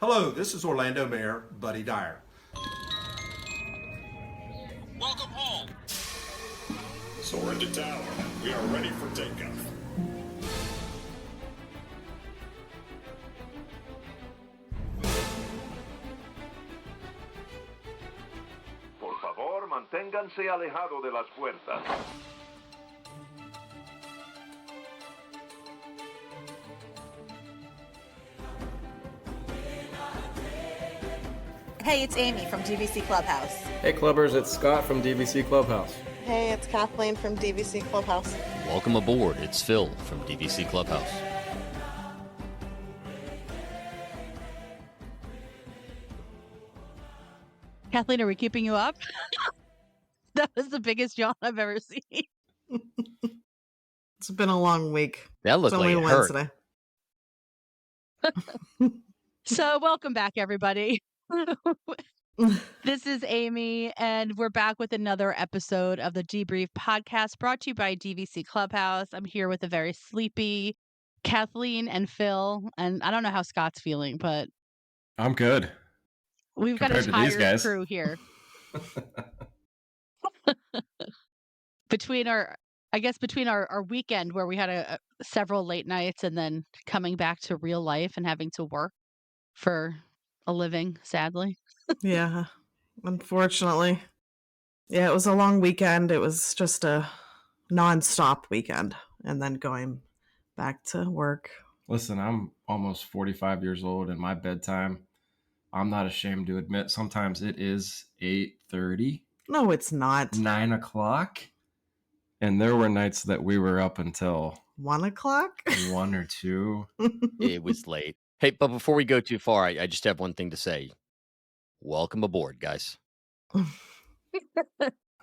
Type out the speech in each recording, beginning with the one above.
Hello, this is Orlando Mayor Buddy Dyer. Welcome home. Soar into tower. We are ready for takeoff. Por favor, manténganse alejado de las puertas. Hey, it's Amy from DVC Clubhouse. Hey Clubbers, it's Scott from DVC Clubhouse. Hey, it's Kathleen from DVC Clubhouse. Welcome aboard. It's Phil from DVC Clubhouse. Kathleen, are we keeping you up? That was the biggest yawn I've ever seen. It's been a long week. That looked It's like only it hurt. Wednesday. So welcome back, everybody. This is Amy, and we're back with another episode of the Debrief podcast brought to you by DVC Clubhouse. I'm here with a very sleepy Kathleen and Phil, and I don't know how Scott's feeling, but I'm good. we've got a Compared to these tired guys. crew here. Between our weekend where we had several late nights and then coming back to real life and having to work for a living, sadly. Yeah, unfortunately. Yeah, it was a long weekend. It was just a non-stop weekend and then going back to work. Listen, I'm almost 45 years old, and my bedtime, I'm not ashamed to admit, sometimes it is 8:30, No, it's not. 9 o'clock. And there were nights that we were up until 1 o'clock? 1 or 2. It was late. Hey, but before we go too far, I just have one thing to say. Welcome aboard, guys.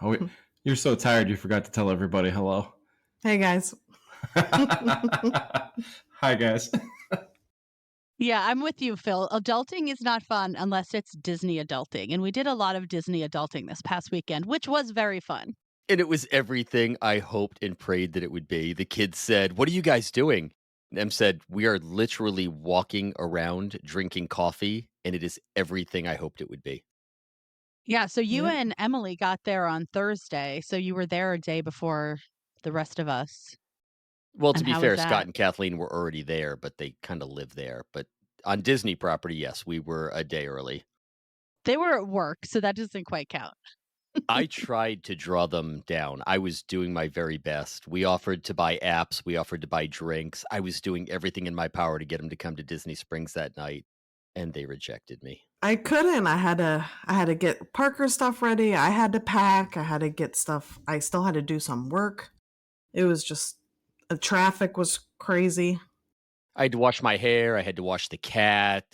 Oh, you're so tired you forgot to tell everybody hello. Hey, guys. Hi, guys. Yeah, I'm with you, Phil. Adulting is not fun unless it's Disney adulting. And we did a lot of Disney adulting this past weekend, which was very fun. And it was everything I hoped and prayed that it would be. The kids said, "What are you guys doing?" And Em said, "We are literally walking around drinking coffee, and it is everything I hoped it would be." Yeah, so you Yeah. and Emily got there on Thursday. So you were there a day before the rest of us. Well, to And be how was fair, that? Scott and Kathleen were already there, but they kind of live there. But on Disney property, yes, we were a day early. They were at work, so that doesn't quite count. I tried to draw them down. I was doing my very best. We offered to buy apps. We offered to buy drinks. I was doing everything in my power to get them to come to Disney Springs that night, and they rejected me. I couldn't. I had to get Parker stuff ready. I had to pack. I had to get stuff. I still had to do some work. It was just the traffic was crazy. I had to wash my hair. I had to wash the cat.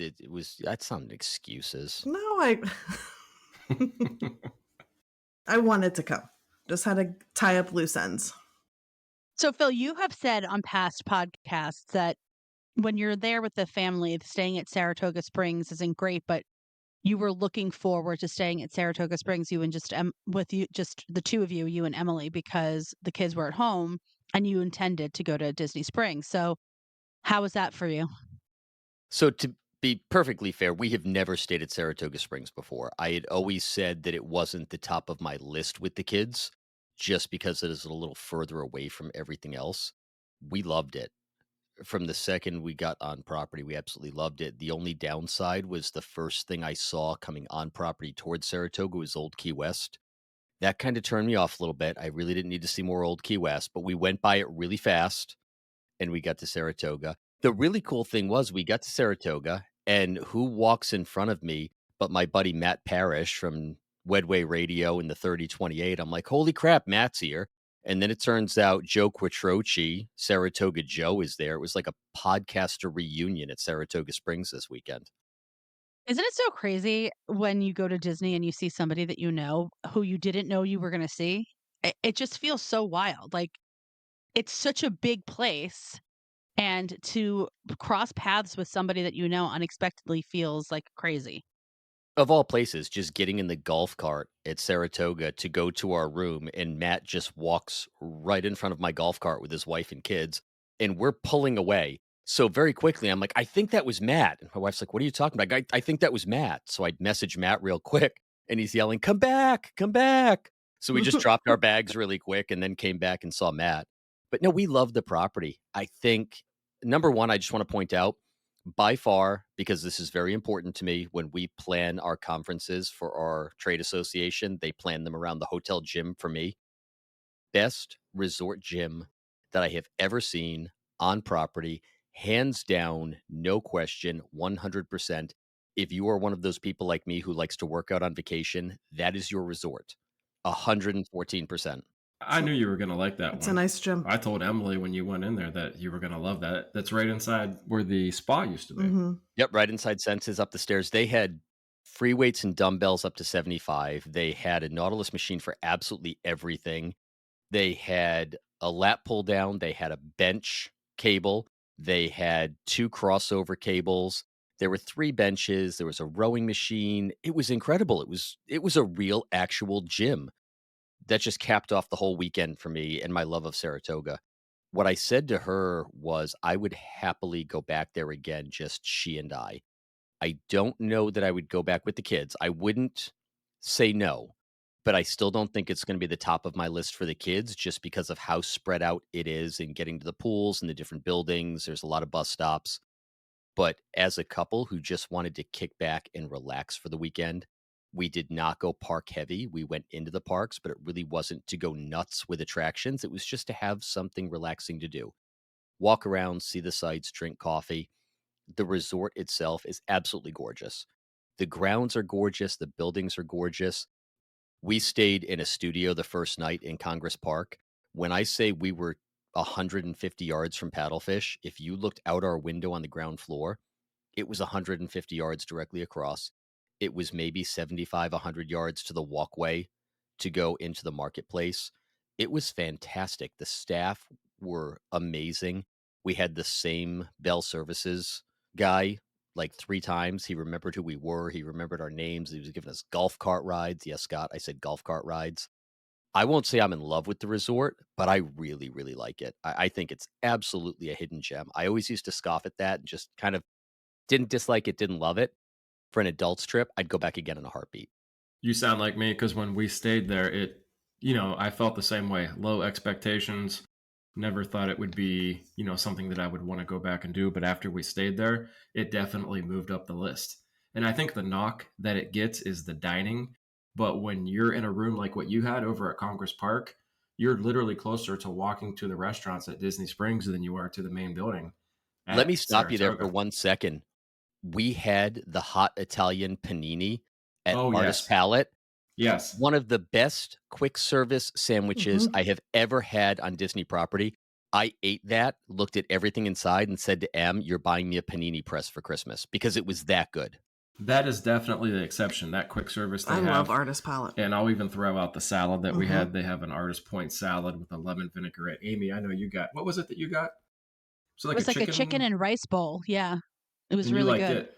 That's not excuses. No, I I wanted to come. Just had to tie up loose ends. So, Phil, you have said on past podcasts that when you're there with the family, staying at Saratoga Springs isn't great, but you were looking forward to staying at Saratoga Springs, you and just just the two of you, you and Emily, because the kids were at home and you intended to go to Disney Springs. So, how was that for you? So to be perfectly fair, we have never stayed at Saratoga Springs before. I had always said that it wasn't the top of my list with the kids, just because it is a little further away from everything else. We loved it. From the second we got on property, we absolutely loved it. The only downside was the first thing I saw coming on property towards Saratoga was Old Key West. That kind of turned me off a little bit. I really didn't need to see more Old Key West, but we went by it really fast and we got to Saratoga. The really cool thing was we got to Saratoga, and who walks in front of me but my buddy Matt Parrish from Wedway Radio in the 3028. I'm like, holy crap, Matt's here. And then it turns out Joe Quattrochi, Saratoga Joe, is there. It was like a podcaster reunion at Saratoga Springs this weekend. Isn't it so crazy when you go to Disney and you see somebody that you know who you didn't know you were going to see? It just feels so wild. Like, it's such a big place. And to cross paths with somebody that you know unexpectedly feels like crazy. Of all places, just getting in the golf cart at Saratoga to go to our room, and Matt just walks right in front of my golf cart with his wife and kids, and we're pulling away. So very quickly, I'm like, I think that was Matt. And my wife's like, what are you talking about? I think that was Matt. So I'd message Matt real quick and he's yelling, come back, come back. So we just dropped our bags really quick and then came back and saw Matt. But no, we love the property. I think, number one, I just want to point out by far, because this is very important to me when we plan our conferences for our trade association, they plan them around the hotel gym for me. Best resort gym that I have ever seen on property, hands down, no question, 100%. If you are one of those people like me who likes to work out on vacation, that is your resort. 114%. I knew you were going to like that It's one. a nice gym. I told Emily when you went in there that you were going to love that. That's right inside where the spa used to be. Hmm. Yep, right inside Senses up the stairs. They had free weights and dumbbells up to 75. They had a Nautilus machine for absolutely everything. They had a lat pull down. They had a bench cable. They had 2 crossover cables. There were 3 benches. There was a rowing machine. It was incredible. It was a real actual gym. That just capped off the whole weekend for me and my love of Saratoga. What I said to her was I would happily go back there again, just she and I. I don't know that I would go back with the kids. I wouldn't say no, but I still don't think it's going to be the top of my list for the kids just because of how spread out it is in getting to the pools and the different buildings. There's a lot of bus stops. But as a couple who just wanted to kick back and relax for the weekend, we did not go park heavy. We went into the parks, but it really wasn't to go nuts with attractions. It was just to have something relaxing to do. Walk around, see the sights, drink coffee. The resort itself is absolutely gorgeous. The grounds are gorgeous. The buildings are gorgeous. We stayed in a studio the first night in Congress Park. When I say we were 150 yards from paddlefish, if you looked out our window on the ground floor, it was 150 yards directly across. It was maybe 75, 100 yards to the walkway to go into the marketplace. It was fantastic. The staff were amazing. We had the same Bell Services guy like 3 times. He remembered who we were. He remembered our names. He was giving us golf cart rides. Yes, Scott, I said golf cart rides. I won't say I'm in love with the resort, but I really, really like it. I think it's absolutely a hidden gem. I always used to scoff at that and just kind of didn't dislike it, didn't love it. For an adult's trip, I'd go back again in a heartbeat. You sound like me because when we stayed there, I felt the same way. Low expectations. Never thought it would be, something that I would want to go back and do. But after we stayed there, it definitely moved up the list. And I think the knock that it gets is the dining. But when you're in a room like what you had over at Congress Park, you're literally closer to walking to the restaurants at Disney Springs than you are to the main building. Let me At stop you there for Saratoga. 1 second. We had the hot Italian panini at Oh, Artist yes. Palette. Yes. One of the best quick service sandwiches I have ever had on Disney property. I ate that, looked at everything inside, and said to Em, "You're buying me a panini press for Christmas," because it was that good. That is definitely the exception. That quick service they I have. love Artist Palette. And I'll even throw out the salad that we had. They have an artist point salad with a lemon vinaigrette. Amy, I know you got, what was it that you got? So It was like a chicken and rice bowl. Yeah. It was and really you liked good. it.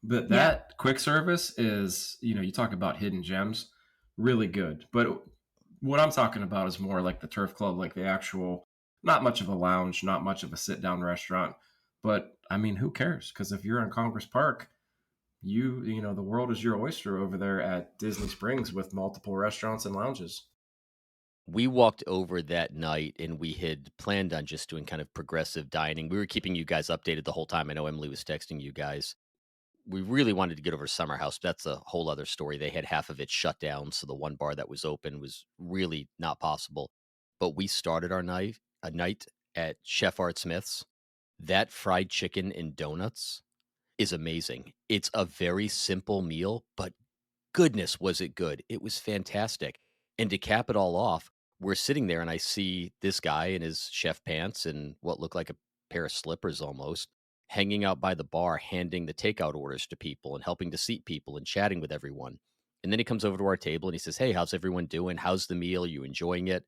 But Yeah. that quick service is, you talk about hidden gems, really good. But what I'm talking about is more like the Turf Club, like the actual, not much of a lounge, not much of a sit down restaurant. But I mean, who cares? Because if you're in Congress Park, the world is your oyster over there at Disney Springs with multiple restaurants and lounges. We walked over that night and we had planned on just doing kind of progressive dining. We were keeping you guys updated the whole time. I know Emily was texting you guys. We really wanted to get over to Summer House, but that's a whole other story. They had half of it shut down, so the one bar that was open was really not possible. But we started a night at Chef Art Smith's. That fried chicken and donuts is amazing. It's a very simple meal, but goodness, was it good. It was fantastic. And to cap it all off, we're sitting there and I see this guy in his chef pants and what looked like a pair of slippers almost, hanging out by the bar, handing the takeout orders to people and helping to seat people and chatting with everyone. And then he comes over to our table and he says, "Hey, how's everyone doing? How's the meal? Are you enjoying it?"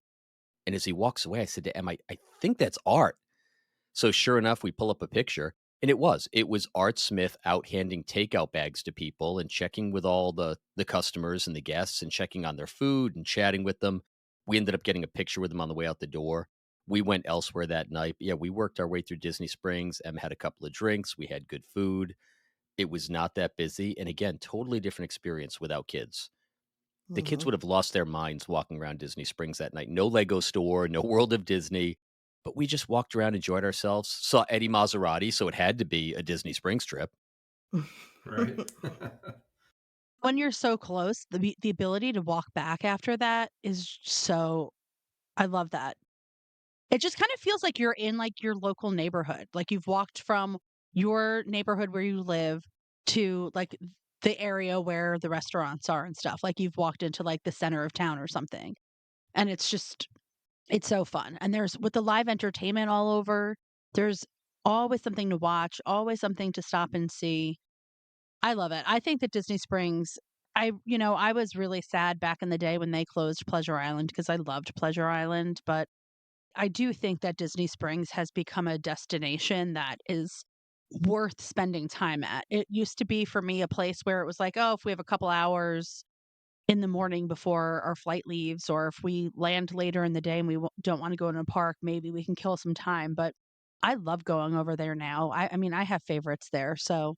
And as he walks away, I said to Em, I think that's Art. So sure enough, we pull up a picture and it was Art Smith out handing takeout bags to people and checking with all the customers and the guests and checking on their food and chatting with them. We ended up getting a picture with him on the way out the door. We went elsewhere that night. But yeah, we worked our way through Disney Springs. Em had a couple of drinks. We had good food. It was not that busy. And again, totally different experience without kids. The kids Mhm. would have lost their minds walking around Disney Springs that night. No Lego store, no World of Disney. But we just walked around, enjoyed ourselves, saw Eddie Maserati. So it had to be a Disney Springs trip. Right. When you're so close, the ability to walk back after that is so I love that. It just kind of feels like you're in, like, your local neighborhood. Like, you've walked from your neighborhood where you live to, like, the area where the restaurants are and stuff. Like, you've walked into, like, the center of town or something, and it's so fun. And there's with the live entertainment all over, there's always something to watch, always something to stop and see. I love it. I think that Disney Springs I was really sad back in the day when they closed Pleasure Island because I loved Pleasure Island, but I do think that Disney Springs has become a destination that is worth spending time at. It used to be for me a place where it was like, oh, if we have a couple hours in the morning before our flight leaves, or if we land later in the day and we don't want to go in a park, maybe we can kill some time. But I love going over there now. I mean, I have favorites there. So,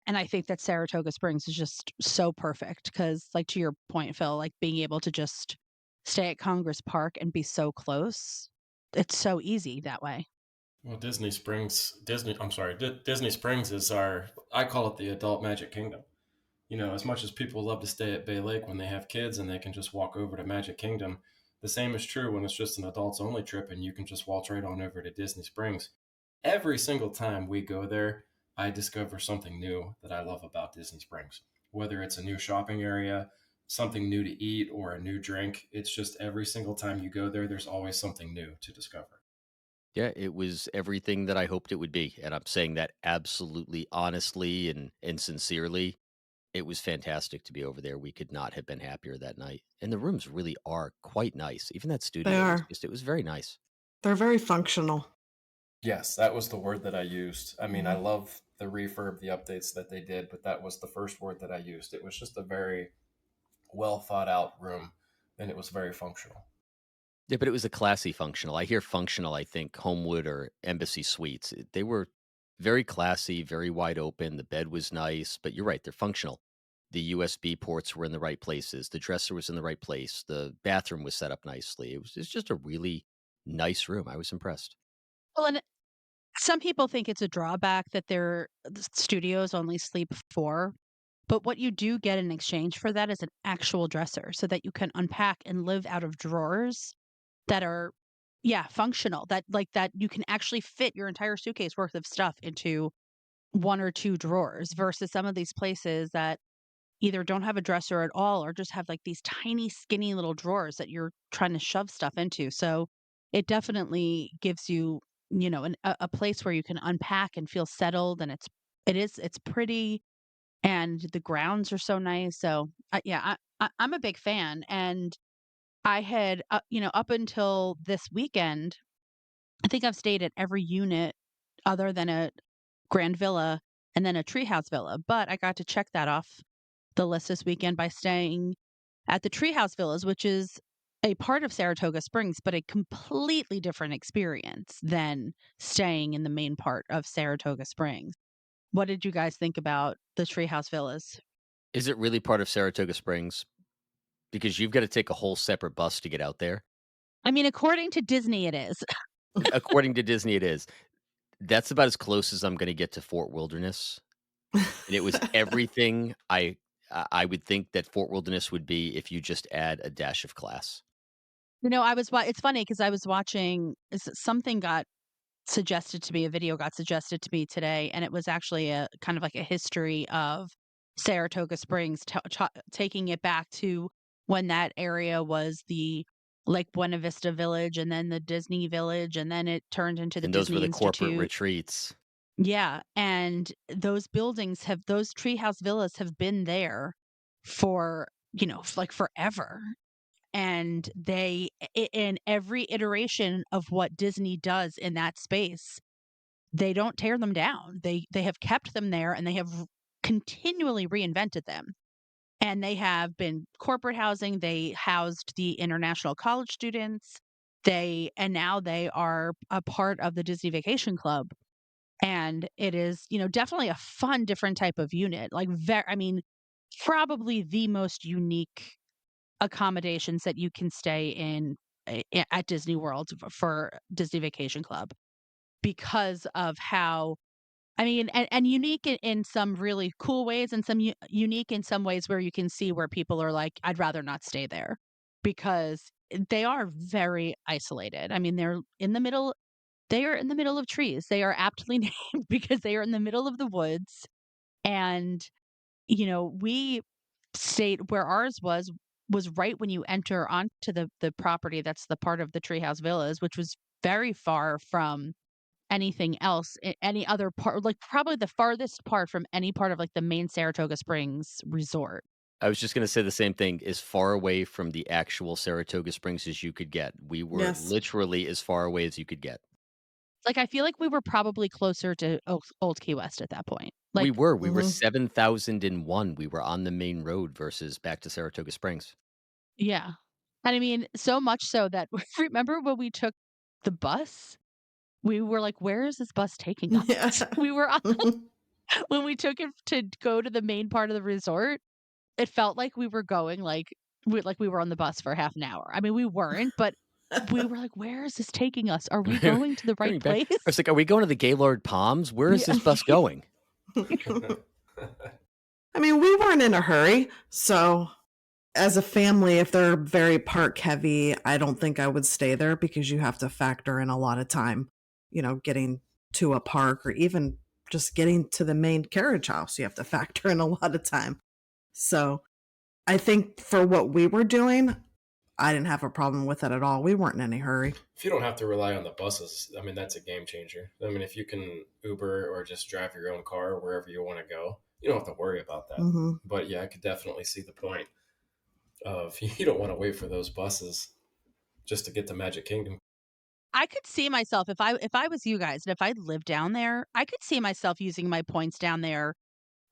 and I think that Saratoga Springs is just so perfect because, like, to your point, Phil, like being able to just stay at Congress Park and be so close, it's so easy that way. Well, Disney Springs is I call it the adult Magic Kingdom. As much as people love to stay at Bay Lake when they have kids and they can just walk over to Magic Kingdom, the same is true when it's just an adults only trip and you can just waltz right on over to Disney Springs. Every single time we go there, I discover something new that I love about Disney Springs. Whether it's a new shopping area, something new to eat, or a new drink, it's just every single time you go there, there's always something new to discover. Yeah, it was everything that I hoped it would be. And I'm saying that absolutely honestly and sincerely. It was fantastic to be over there. We could not have been happier that night. And the rooms really are quite nice. Even that They studio are. it was very nice. They're very functional. Yes, that was the word that I used. I mean, I Mhm. love the refurb, the updates that they did, but that was the first word that I used. It was just a very well thought out room, and it was very functional. Yeah, but it was a classy functional. I hear functional, I think Homewood or Embassy Suites. They were very classy, very wide open. The bed was nice, but you're right, they're functional. The USB ports were in the right places. The dresser was in the right place. The bathroom was set up nicely. It's just a really nice room. I was impressed. Well, and some people think it's a drawback that their studios only sleep four. But what you do get in exchange for that is an actual dresser so that you can unpack and live out of drawers that are, yeah, functional. That you can actually fit your entire suitcase worth of stuff into one or two drawers versus some of these places that either don't have a dresser at all or just have like these tiny skinny little drawers that you're trying to shove stuff into. So it definitely gives you, a place where you can unpack and feel settled, and it's pretty, and the grounds are so nice. So, yeah, I'm a big fan, and I had, up until this weekend, I think I've stayed at every unit other than a Grand Villa and then a Treehouse Villa, but I got to check that off the list this weekend by staying at the Treehouse Villas, which is a part of Saratoga Springs, but a completely different experience than staying in the main part of Saratoga Springs. What did you guys think about the Treehouse Villas? Is it really part of Saratoga Springs? Because you've got to take a whole separate bus to get out there. I mean, according to Disney, it is. According to Disney, it is. That's about as close as I'm gonna get to Fort Wilderness, and it was everything I would think that Fort Wilderness would be if you just add a dash of class. It's funny because I was watching something got suggested to me, a video got suggested to me today, and it was actually a kind of like a history of Saratoga Springs, taking it back to when that area was the Lake Buena Vista Village and then the Disney Village, and then it turned into the And those were Disney the corporate Institute. retreats. Yeah, and those treehouse villas have been there for, like forever. And in every iteration of what Disney does in that space, they don't tear them down. They have kept them there, and they have continually reinvented them. And they have been corporate housing. They housed the international college students. now they are a part of the Disney Vacation Club. And it is, definitely a fun, different type of unit. Like, I mean, probably the most unique accommodations that you can stay in at Disney World for Disney Vacation Club because of how, I mean, and unique in some really cool ways, and some unique in some ways where you can see where people are like, I'd rather not stay there because they are very isolated. I mean, they are in the middle of trees. They are aptly named because they are in the middle of the woods. And, we stayed where ours was right when you enter onto the property that's the part of the Treehouse Villas, which was very far from anything else, any other part, like probably the farthest part from any part of like the main Saratoga Springs resort. I was just going to say the same thing, as far away from the actual Saratoga Springs as you could get. We were Yes. literally as far away as you could get. Like, I feel like we were probably closer to Old Key West at that point. We Like, were. We were Mhm. 7,001. We were on the main road versus back to Saratoga Springs. yeah. And I mean, so much so that remember when we took the bus? We were like, where is this bus taking Yeah. us? We were on, Mhm. when we took it to go to the main part of the resort, it felt like we were going like we were on the bus for half an hour. I mean, we weren't, but we were like, where is this taking us? Are we going to the right Going back, I place? was like, are we going to the Gaylord Palms? Where is Yeah. this bus going? I mean, we weren't in a hurry, so as a family, if they're very park heavy, I don't think I would stay there because you have to factor in a lot of time, getting to a park or even just getting to the main carriage house. You have to factor in a lot of time. So I think for what we were doing, I didn't have a problem with it at all. We weren't in any hurry. If you don't have to rely on the buses, I mean, that's a game changer. I mean, if you can Uber or just drive your own car wherever you want to go, you don't have to worry about that. Hmm. But yeah, I could definitely see the point of you don't want to wait for those buses just to get to Magic Kingdom. I could see myself if I was you guys and if I lived down there, I could see myself using my points down there,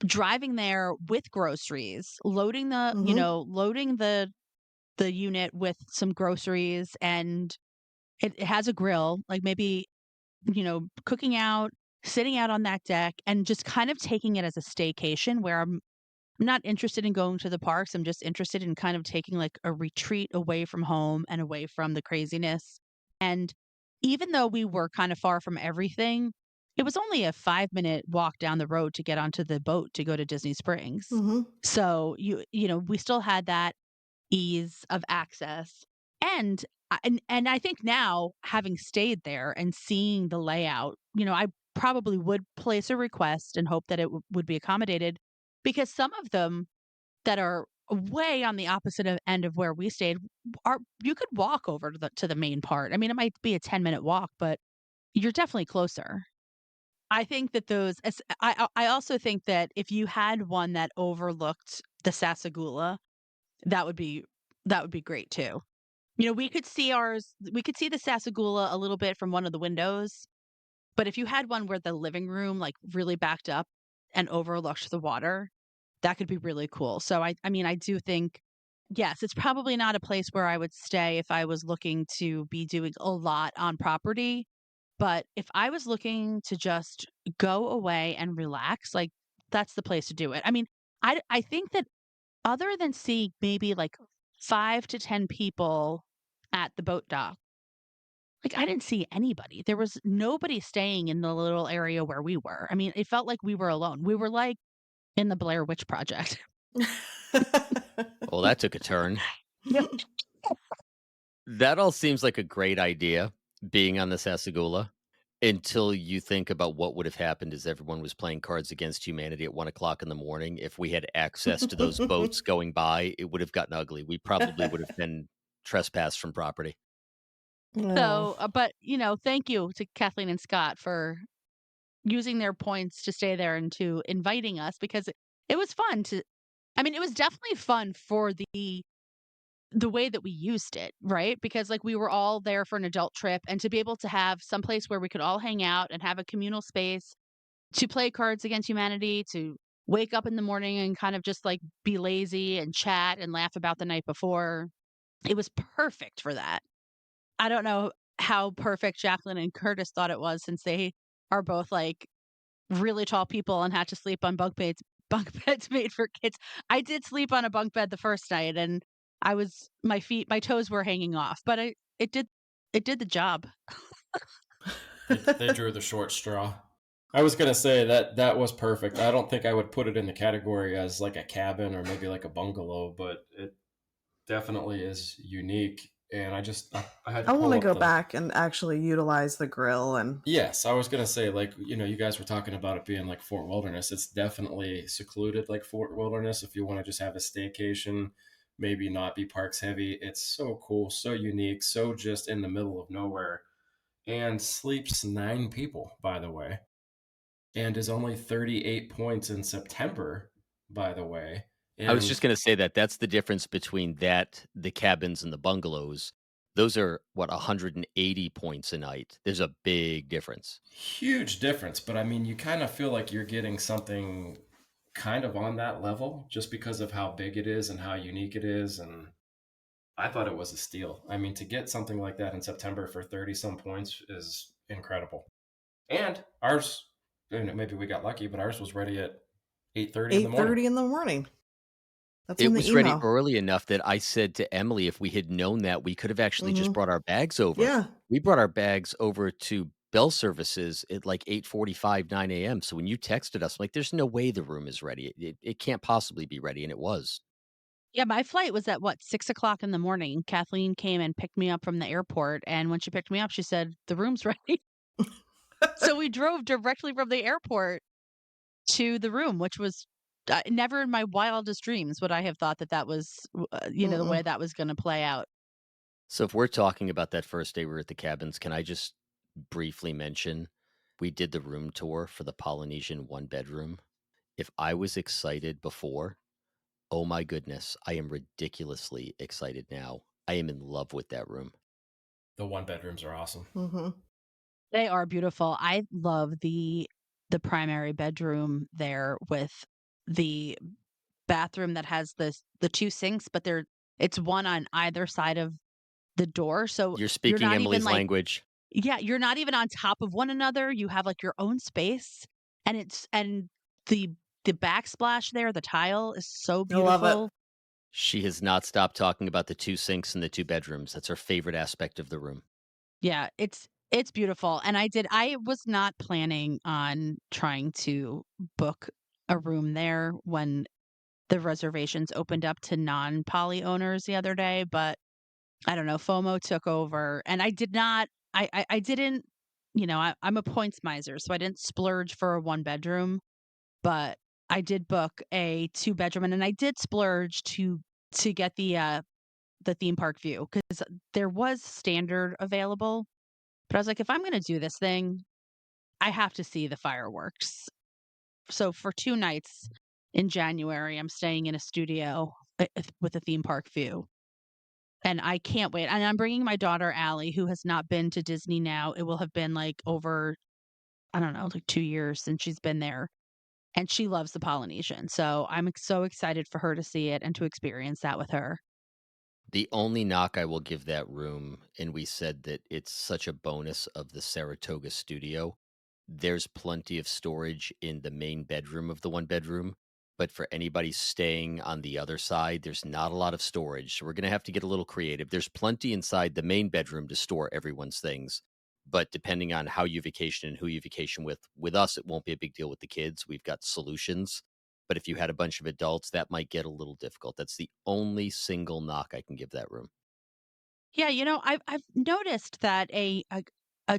driving there with groceries, Hmm. loading the unit with some groceries, and it has a grill, like maybe, cooking out, sitting out on that deck and just kind of taking it as a staycation where I'm not interested in going to the parks. I'm just interested in kind of taking like a retreat away from home and away from the craziness. And even though we were kind of far from everything, it was only a 5-minute walk down the road to get onto the boat to go to Disney Springs. Hmm. So we still had that ease of access. And and I think now, having stayed there and seeing the layout, I probably would place a request and hope that it would be accommodated, because some of them that are way on the opposite end of where we stayed are, you could walk over to the main part. I mean, it might be a 10-minute walk, but you're definitely closer. I think that I also think that if you had one that overlooked the Sasagula, that would be that would be great too. We could see the Sasagula a little bit from one of the windows, but if you had one where the living room like really backed up and overlooked the water, that could be really cool. So I mean, I do think, yes, it's probably not a place where I would stay if I was looking to be doing a lot on property, but if I was looking to just go away and relax, like, that's the place to do it. I mean, I think that other than seeing maybe like 5 to 10 people at the boat dock, like, I didn't see anybody. There was nobody staying in the little area where we were. I mean, it felt like we were alone. We were like in the Blair Witch Project. Well, that took a turn. Yep. That all seems like a great idea, being on the Sasagula, until you think about what would have happened as everyone was playing Cards Against Humanity at 1 o'clock in the morning. If we had access to those boats going by, it would have gotten ugly. We probably would have been trespassed from property. Oh. So, but, thank you to Kathleen and Scott for using their points to stay there and to inviting us, because it was fun to, I mean, it was definitely fun for the way that we used it, right? Because like we were all there for an adult trip, and to be able to have some place where we could all hang out and have a communal space to play Cards Against Humanity, to wake up in the morning and kind of just like be lazy and chat and laugh about the night before. It was perfect for that. I don't know how perfect Jacqueline and Curtis thought it was since they are both like really tall people and had to sleep on bunk beds made for kids. I did sleep on a bunk bed the first night and my toes were hanging off, but it did the job. They drew the short straw. I was gonna say that was perfect. I don't think I would put it in the category as like a cabin or maybe like a bungalow, but it definitely is unique. And I had to I want pull to up go the. back and actually utilize the grill and Yes, I was gonna say, like, you guys were talking about it being like Fort Wilderness. It's definitely secluded like Fort Wilderness if you want to just have a staycation, maybe not be parks heavy. It's so cool, so unique, so just in the middle of nowhere, and sleeps 9 people, by the way, and is only 38 points in September, by the way. I was just And gonna say that that's the difference between the cabins, and the bungalows. Those are, what, 180 points a night. There's a big difference. huge difference, but I mean, you kind of feel like you're getting something kind of on that level just because of how big it is and how unique it is. And I thought it was a steal. I mean, to get something like that in September for 30 some points is incredible. And ours, maybe we got lucky, but ours was ready at 8:30 in the morning. 8:30 in the morning. That's It in the was ready email. early enough that I said to Emily if we had known that, we could have actually just Hmm. brought our bags over. Yeah. We brought our bags over to Bell Services at like 8:45, 9 a.m. So when you texted us, I'm like, there's no way the room is ready. It can't possibly be ready. And it was. Yeah, my flight was at what, 6 o'clock in the morning. Kathleen came and picked me up from the airport, and when she picked me up, she said, "The room's ready." So we drove directly from the airport to the room, which was never in my wildest dreams would I have thought that that was, the way Mm-mm. that was going to play out. So if we're talking about that first day we were at the cabins, can I just briefly mention we did the room tour for the Polynesian one bedroom? If I was excited before, oh my goodness, I am ridiculously excited now. I am in love with that room. The one bedrooms are awesome. Hmm. They are beautiful. I love the primary bedroom there with the bathroom that has the two sinks, but it's one on either side of the door. So You're you're speaking not even Emily's like language. yeah, you're not even on top of one another. You have like your own space and the the backsplash there, the tile is so I love it. beautiful. She has not stopped talking about the two sinks and the two bedrooms. That's her favorite aspect of the room. Yeah, it's beautiful. And I was not planning on trying to book a room there when the reservations opened up to non-poly owners the other day, but I don't know, FOMO took over and I did not I didn't, I'm a points miser, so I didn't splurge for a one bedroom, but I did book a two bedroom and I did splurge to get the theme park view because there was standard available. But I was like, if I'm gonna do this thing, I have to see the fireworks. So for 2 nights in January, I'm staying in a studio with a theme park view. And I can't wait. And I'm bringing my daughter Allie, who has not been to Disney now. It will have been like over, I don't know, like 2 years since she's been there. And she loves the Polynesian. So I'm so excited for her to see it and to experience that with her. The only knock I will give that room, and we said that it's such a bonus of the Saratoga studio, there's plenty of storage in the main bedroom of the one bedroom. But for anybody staying on the other side, there's not a lot of storage. So we're going to have to get a little creative. There's plenty inside the main bedroom to store everyone's things. But depending on how you vacation and who you vacation with us, it won't be a big deal with the kids. We've got solutions. But if you had a bunch of adults, that might get a little difficult. That's the only single knock I can give that room. Yeah, I've noticed that a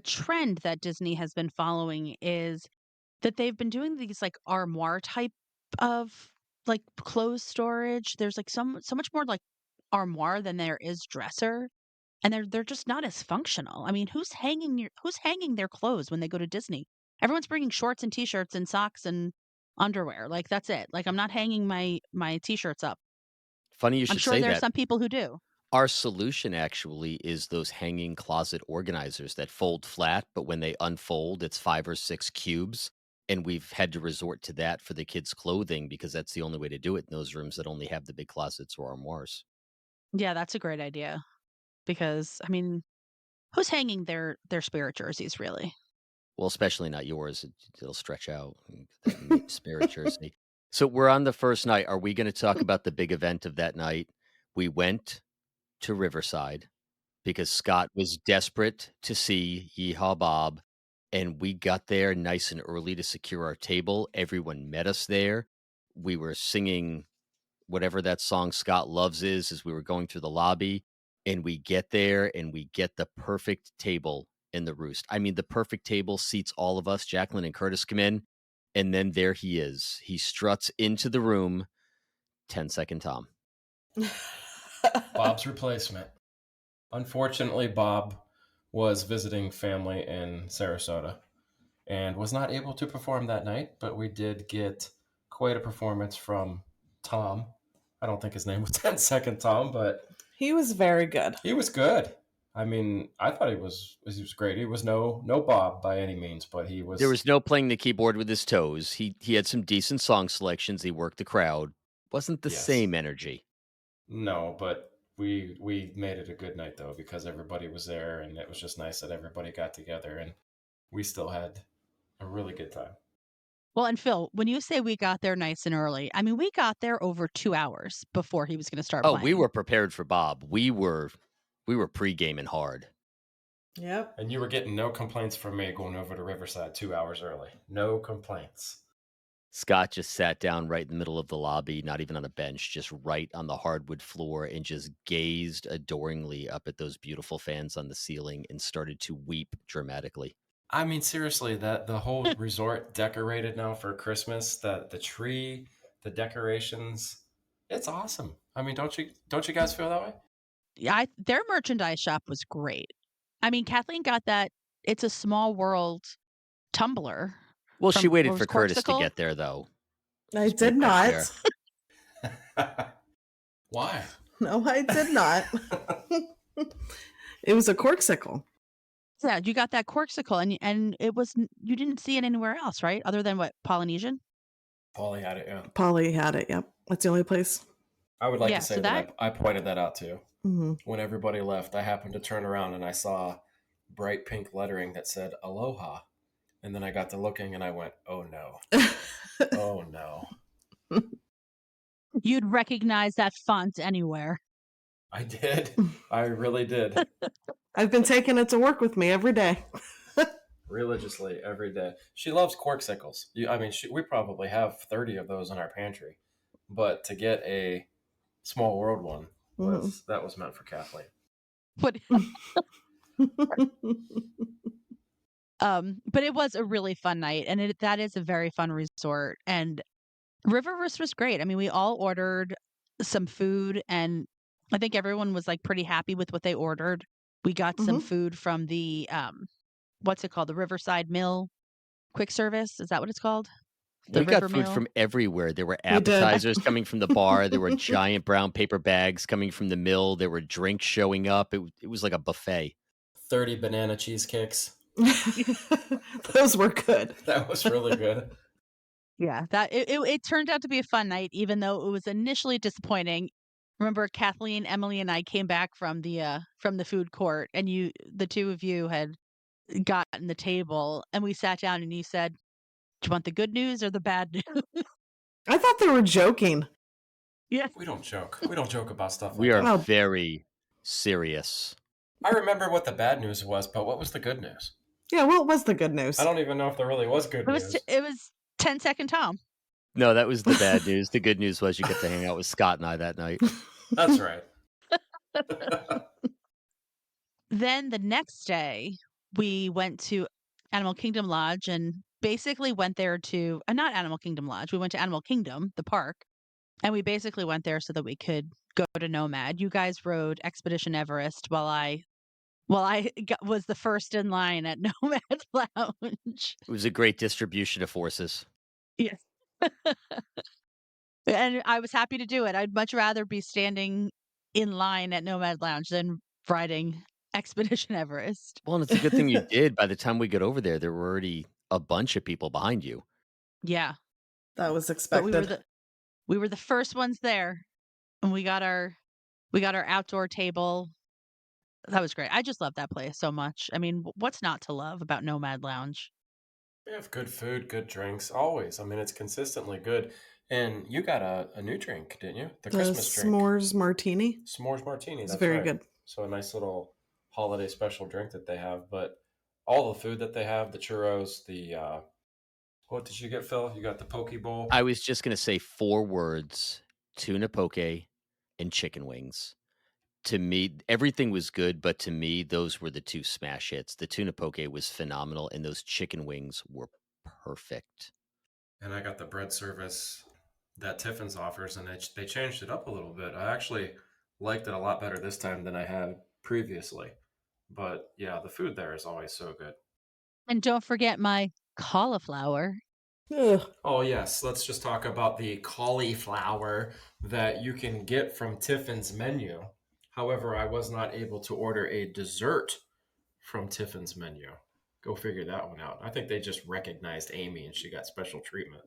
trend that Disney has been following is that they've been doing these like armoire type of like clothes storage. There's like so much more like armoire than there is dresser, and they're just not as functional. I mean, who's hanging their clothes when they go to Disney? Everyone's bringing shorts and t-shirts and socks and underwear. Like that's it. Like I'm not hanging my t-shirts up. Funny you I'm should sure say there are that. some people who do. Our solution actually is those hanging closet organizers that fold flat, but when they unfold, it's 5 or 6 cubes. And we've had to resort to that for the kids' clothing because that's the only way to do it in those rooms that only have the big closets or armoires. Yeah, that's a great idea because I mean, who's hanging their Spirit jerseys, really? Well, especially not yours. It'll stretch out. That Spirit jersey. So we're on the first night. Are we going to talk about the big event of that night? We went to Riverside because Scott was desperate to see Yeehaw Bob, and we got there nice and early to secure our table. Everyone met us there. We were singing whatever that song Scott loves is as we were going through the lobby, and we get there and we get the perfect table in the Roost. I mean, the perfect table seats all of us. Jacqueline and Curtis come in, and then there he is. He struts into the room. 10-second Tom. Bob's replacement. Unfortunately, Bob was visiting family in Sarasota and was not able to perform that night, but we did get quite a performance from Tom. I don't think his name was 10-second Tom, but He was very good. he was good. I mean, I thought he was great. He was no Bob by any means, but he was. There was no playing the keyboard with his toes. He had some decent song selections. He worked the crowd. Wasn't the Yes. same energy. No, but we made it a good night though because everybody was there, and it was just nice that everybody got together, and we still had a really good time. Well, and Phil, when you say we got there nice and early, I mean we got there over 2 hours before he was going to start Oh, playing. we were prepared for Bob. We were pre-gaming hard. Yep. And you were getting no complaints from me going over to Riverside 2 hours early. No complaints. Scott just sat down right in the middle of the lobby, not even on a bench, just right on the hardwood floor, and just gazed adoringly up at those beautiful fans on the ceiling and started to weep dramatically. I mean, seriously, that the whole resort decorated now for Christmas, the tree, the decorations, it's awesome. I mean, don't you guys feel that way? Yeah, their merchandise shop was great. I mean, Kathleen got that It's a Small World tumbler. Well, she From- waited what for was Curtis to Corksicle? get there, though. I Just did wait right not. there. Why? No, I did not. It was a corksicle. Yeah, you got that Corksicle, and it was you didn't see it anywhere else, right? Other than what, Polynesian? Paulie had it, yeah. Polly had it. Yep. That's the only place. I would like Yeah, to say so that I pointed that out too. Hmm. When everybody left, I happened to turn around and I saw bright pink lettering that said Aloha. And then I got to looking and I went, oh no. Oh no. You'd recognize that font anywhere. I did. I really did. I've been taking it to work with me every day. Religiously every day. She loves corksicles. We probably have 30 of those in our pantry. But to get a Small World one that was meant for Kathleen. But but it was a really fun night, and that is a very fun resort. And Riververse was great. I mean, we all ordered some food, and I think everyone was like pretty happy with what they ordered. We got some food from the what's it called? The Riverside Mill Quick Service. Is that what it's called? The We got River food Mill? from everywhere. There were We did. appetizers coming from the bar. There were giant brown paper bags coming from the mill. There were drinks showing up. It was like a buffet. 30 banana cheesecakes. Those were good. That was really good. Yeah, that it turned out to be a fun night, even though it was initially disappointing. Remember, Kathleen, Emily, and I came back from the food court, and the two of you had gotten the table, and we sat down, and you said, "Do you want the good news or the bad news?" I thought they were joking. Yeah, We don't joke. We don't joke about stuff like We are that. Oh. very serious. I remember what the bad news was, but what was the good news? Yeah, what was the good news? I don't even know if there really was good news. it was 10-second Tom. No, that was the bad news. The good news was you get to hang out with Scott and I that night. That's right. Then the next day, we went to Animal Kingdom Lodge and basically went there to not Animal Kingdom Lodge. We went to Animal Kingdom, the park, and we basically went there so that we could go to Nomad. You guys rode Expedition Everest while I was the first in line at Nomad Lounge. It was a great distribution of forces. Yes. And I was happy to do it. I'd much rather be standing in line at Nomad Lounge than riding Expedition Everest. Well, and it's a good thing you did. By the time we got over there were already a bunch of people behind you. Yeah. That was But expected. we were the first ones there, and we got our outdoor table. That was great. I just love that place so much. I mean, what's not to love about Nomad Lounge? We have good food, good drinks, always. I mean, it's consistently good. And you got a new drink, didn't you? The The Christmas drink. s'mores martini. S'mores martini, It's that's very right. good. So a nice little holiday special drink that they have. But all the food that they have, the churros, what did you get, Phil? You got the poke bowl? I was just going to say 4 words: tuna poke and chicken wings. To me, everything was good, but to me, those were the 2 smash hits. The tuna poke was phenomenal, and those chicken wings were perfect. And I got the bread service that Tiffin's offers, and they changed it up a little bit. I actually liked it a lot better this time than I had previously. But yeah, the food there is always so good. And don't forget my cauliflower. Ugh. Oh, yes. Let's just talk about the cauliflower that you can get from Tiffin's menu. However, I was not able to order a dessert from Tiffin's menu. Go figure that one out. I think they just recognized Amy and she got special treatment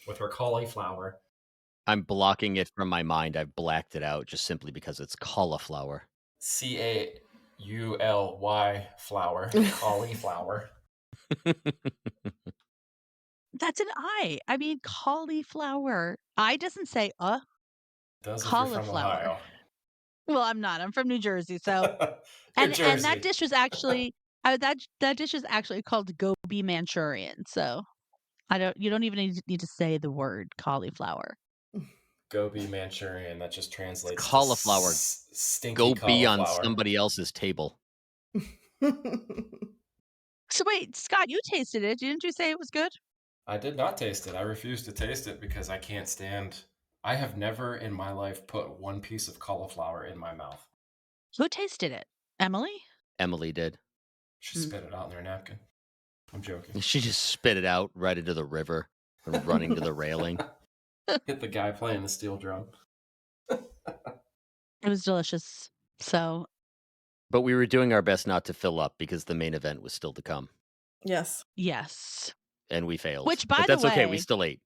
with her cauliflower. I'm blocking it from my mind. I've blacked it out just simply because it's cauliflower. Caully flower. Cauliflower. That's an I. I mean, cauliflower. I doesn't say Does if you're from cauliflower. Ohio. Well, I'm not. I'm from New Jersey, so New and Jersey. that dish was actually that dish is actually called gobi Manchurian. So you don't even need to say the word cauliflower. Gobi Manchurian. That just translates cauliflower. to stinky Go be on cauliflower. somebody else's table. So wait, Scott, you tasted it. Didn't you say it was good? I did not taste it. I refuse to taste it because I can't stand. I have never in my life put one piece of cauliflower in my mouth. Who tasted it? Emily? Emily did. She spit it out in their napkin. I'm joking. She just spit it out right into the river and running to the railing. Hit the guy playing the steel drum. It was delicious. So But we were doing our best not to fill up because the main event was still to come. Yes. yes. And we failed. Which, by but that's the okay. way- We still ate.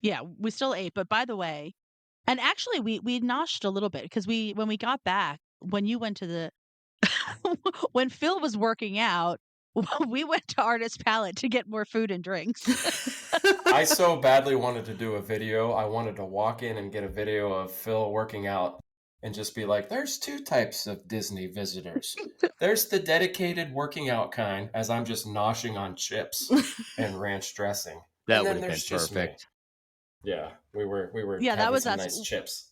Yeah, we still ate, but by the way, and actually we noshed a little bit because when we got back, when you went to the when Phil was working out, we went to Artist Palette to get more food and drinks. I so badly wanted to do a video. I wanted to walk in and get a video of Phil working out and just be like, there's 2 types of Disney visitors. There's the dedicated working out kind, as I'm just noshing on chips and ranch dressing. That And would then have been there's just me. perfect. Yeah, we were Yeah, that having was some us. nice chips.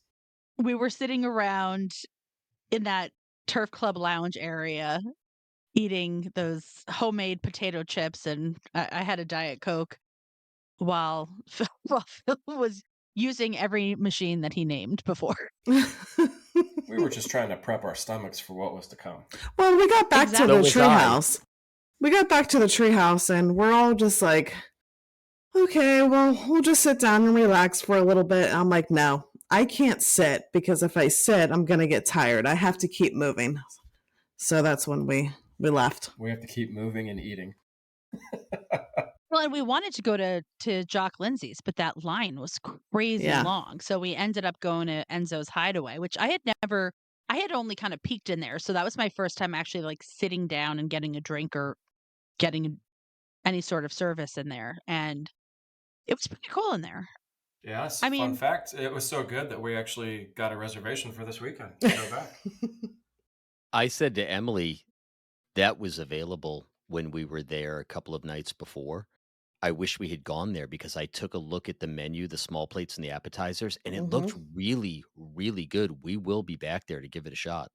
We were sitting around in that Turf Club lounge area eating those homemade potato chips, and I had a Diet Coke while Phil was using every machine that he named before. We were just trying to prep our stomachs for what was to come. Well, we got back Exactly. to the So was I. treehouse. We got back to the treehouse, and we're all just like, okay, well, we'll just sit down and relax for a little bit. And I'm like, no, I can't sit because if I sit, I'm going to get tired. I have to keep moving. So that's when we left. We have to keep moving and eating. Well, and we wanted to go to Jock Lindsay's, but that line was crazy Yeah. long. So we ended up going to Enzo's Hideaway, which I had only kind of peeked in there. So that was my first time actually like sitting down and getting a drink or getting any sort of service in there. And it was pretty cool in there. Yes. I mean- fun fact, it was so good that we actually got a reservation for this weekend to go back. I said to Emily, that was available when we were there a couple of nights before. I wish we had gone there because I took a look at the menu, the small plates and the appetizers, and it looked really, really good. We will be back there to give it a shot.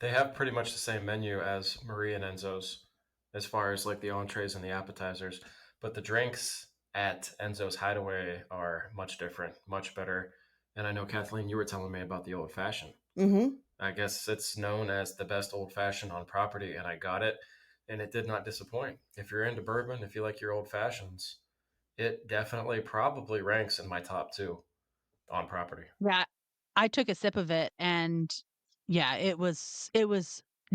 They have pretty much the same menu as Marie and Enzo's as far as like the entrees and the appetizers. But the drinks at Enzo's Hideaway are much different, much better. And I know, Kathleen, you were telling me about the old fashioned. Mm-hmm. I guess it's known as the best old fashioned on property, and I got it, and it did not disappoint. If you're into bourbon, if you like your old fashions, it definitely probably ranks in my top 2 on property. Yeah. I took a sip of it and yeah, it was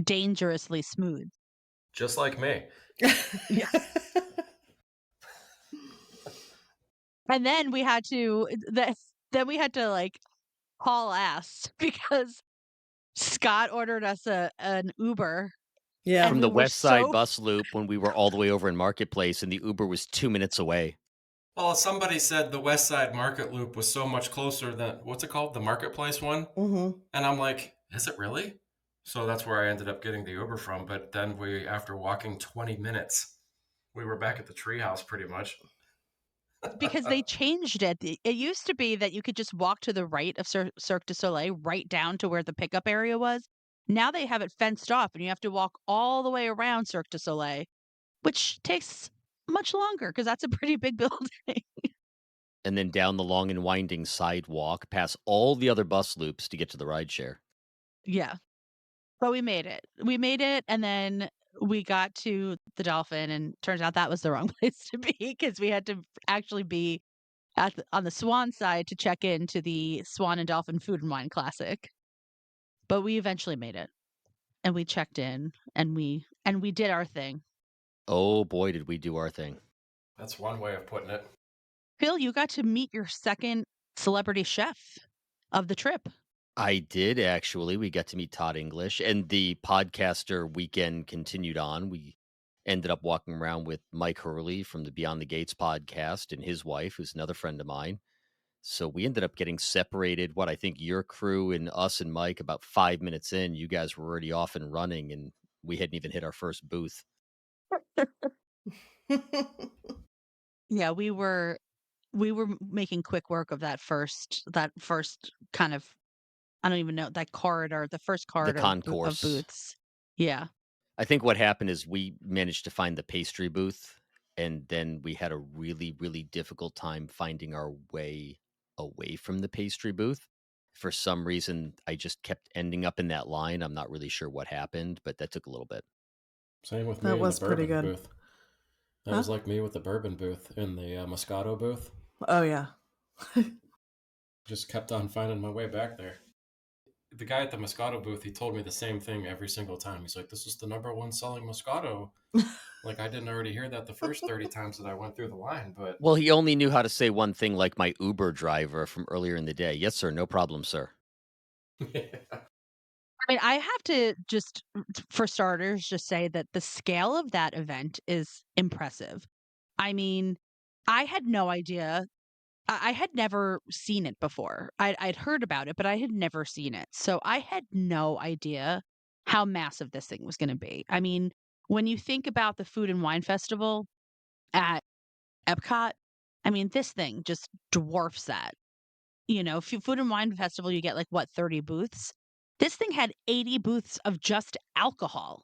dangerously smooth. Just like me. And then we had to like haul ass because Scott ordered us an Uber. Yeah. And From we the were West Side so bus loop when we were all the way over in Marketplace and the Uber was 2 minutes away. Well, somebody said the West Side Market Loop was so much closer than, what's it called? The Marketplace one? Mm-hmm. And I'm like, is it really? So that's where I ended up getting the Uber from. But then after walking 20 minutes, we were back at the treehouse pretty much. because they changed it. It used to be that you could just walk to the right of Cirque du Soleil, right down to where the pickup area was. Now they have it fenced off, and you have to walk all the way around Cirque du Soleil, which takes much longer because that's a pretty big building. And then down the long and winding sidewalk past all the other bus loops to get to the rideshare. Yeah. But we made it. We made it, and then we got to the Dolphin, and turns out that was the wrong place to be because we had to actually be on the Swan side to check in to the Swan and Dolphin Food and Wine Classic. But we eventually made it, and we checked in, and we did our thing. Oh boy, did we do our thing. That's one way of putting it. Phil, you got to meet your second celebrity chef of the trip. I did actually. We got to meet Todd English, and the podcaster weekend continued on. We ended up walking around with Mike Hurley from the Beyond the Gates podcast and his wife, who's another friend of mine. So we ended up getting separated. What I think your crew and us and Mike, about 5 minutes in, you guys were already off and running, and we hadn't even hit our first booth. Yeah, we were making quick work of that first kind of, I don't even know, that corridor, the first corridor of concourse. booths. Yeah. I think what happened is we managed to find the pastry booth, and then we had a really, really difficult time finding our way away from the pastry booth. For some reason, I just kept ending up in that line. I'm not really sure what happened, but that took a little bit. Same with That me in was the pretty bourbon good. booth. That was like me with the bourbon booth in the Moscato booth. Oh, yeah. Just kept on finding my way back there. The guy at the Moscato booth, he told me the same thing every single time. He's like, this is the #1 selling Moscato. Like, I didn't already hear that the first 30 times that I went through the line, but... Well, he only knew how to say one thing like my Uber driver from earlier in the day. Yes, sir. No problem, sir. I mean, I have to just, for starters, just say that the scale of that event is impressive. I mean, I had no idea. I had never seen it before. I'd heard about it, but I had never seen it. So I had no idea how massive this thing was going to be. I mean, when you think about the Food and Wine Festival at Epcot, I mean, this thing just dwarfs that. You know, Food and Wine Festival, you get like what, 30 booths? This thing had 80 booths of just alcohol.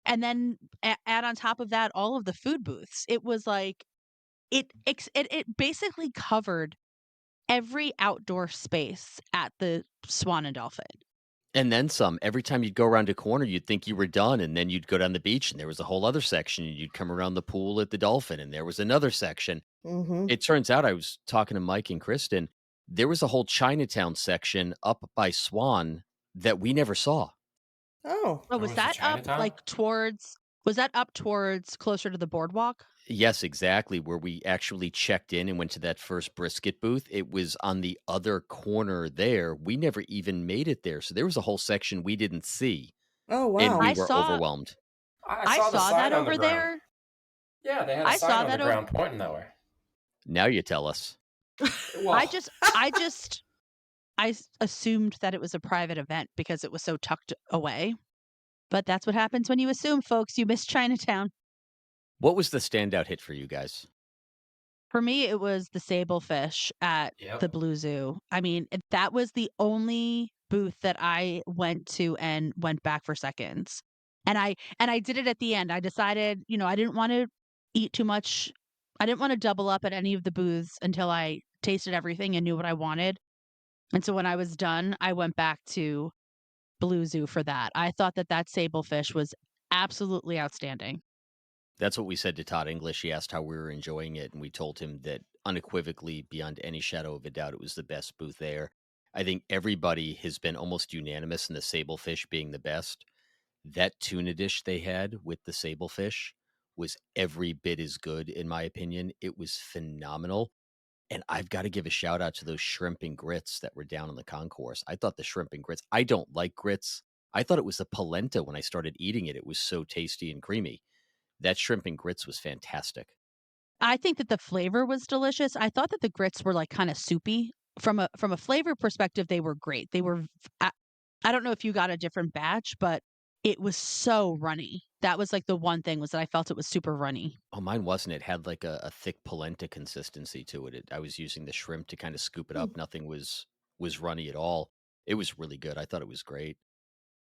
And then add on top of that all of the food booths. It was like it basically covered every outdoor space at the Swan and Dolphin. And then some. Every time you'd go around a corner, you'd think you were done, and then you'd go down the beach, and there was a whole other section, and you'd come around the pool at the Dolphin, and there was another section. Mm-hmm. It turns out, I was talking to Mike and Kristen, there was a whole Chinatown section up by Swan that we never saw. Oh. Oh, was that up like towards? Was that up towards closer to the boardwalk? Yes, exactly. Where we actually checked in and went to that first brisket booth. It was on the other corner there. We never even made it there. So there was a whole section we didn't see. Oh, wow. And we I were saw- overwhelmed. I saw that over there. Yeah, they had a I sign saw on the that ground pointing that way. Now you tell us. Well, I assumed that it was a private event because it was so tucked away. But that's what happens when you assume, folks. You miss Chinatown. What was the standout hit for you guys? For me, it was the sablefish at the Blue Zoo. I mean, that was the only booth that I went to and went back for seconds. And I did it at the end. I decided, you know, I didn't want to eat too much. I didn't want to double up at any of the booths until I tasted everything and knew what I wanted. And so when I was done, I went back to Blue Zoo for that. I thought that sablefish was absolutely outstanding. That's what we said to Todd English. He asked how we were enjoying it, and we told him that unequivocally, beyond any shadow of a doubt, it was the best booth there. I think everybody has been almost unanimous in the sablefish being the best. That tuna dish they had with the sablefish was every bit as good, in my opinion. It was phenomenal. And I've got to give a shout out to those shrimp and grits that were down in the concourse. I thought the shrimp and grits, I don't like grits. I thought it was the polenta when I started eating it. It was so tasty and creamy. That shrimp and grits was fantastic. I think that the flavor was delicious. I thought that the grits were like kind of soupy. From a flavor perspective, they were great. I don't know if you got a different batch, but it was so runny. That was like the one thing was that I felt it was super runny. Oh, mine wasn't. It had like a thick polenta consistency to it. I was using the shrimp to kind of scoop it Hmm. up. Nothing was runny at all. It was really good. I thought it was great.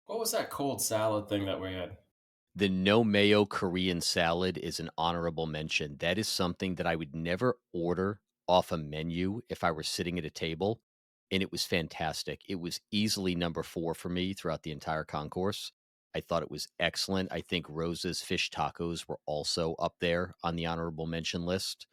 What was that cold salad thing that we had? The no mayo Korean salad is an honorable mention. That is something that I would never order off a menu if I were sitting at a table, and it was fantastic. It was easily number 4 for me throughout the entire concourse. I thought it was excellent. I think Rosa's fish tacos were also up there on the honorable mention list.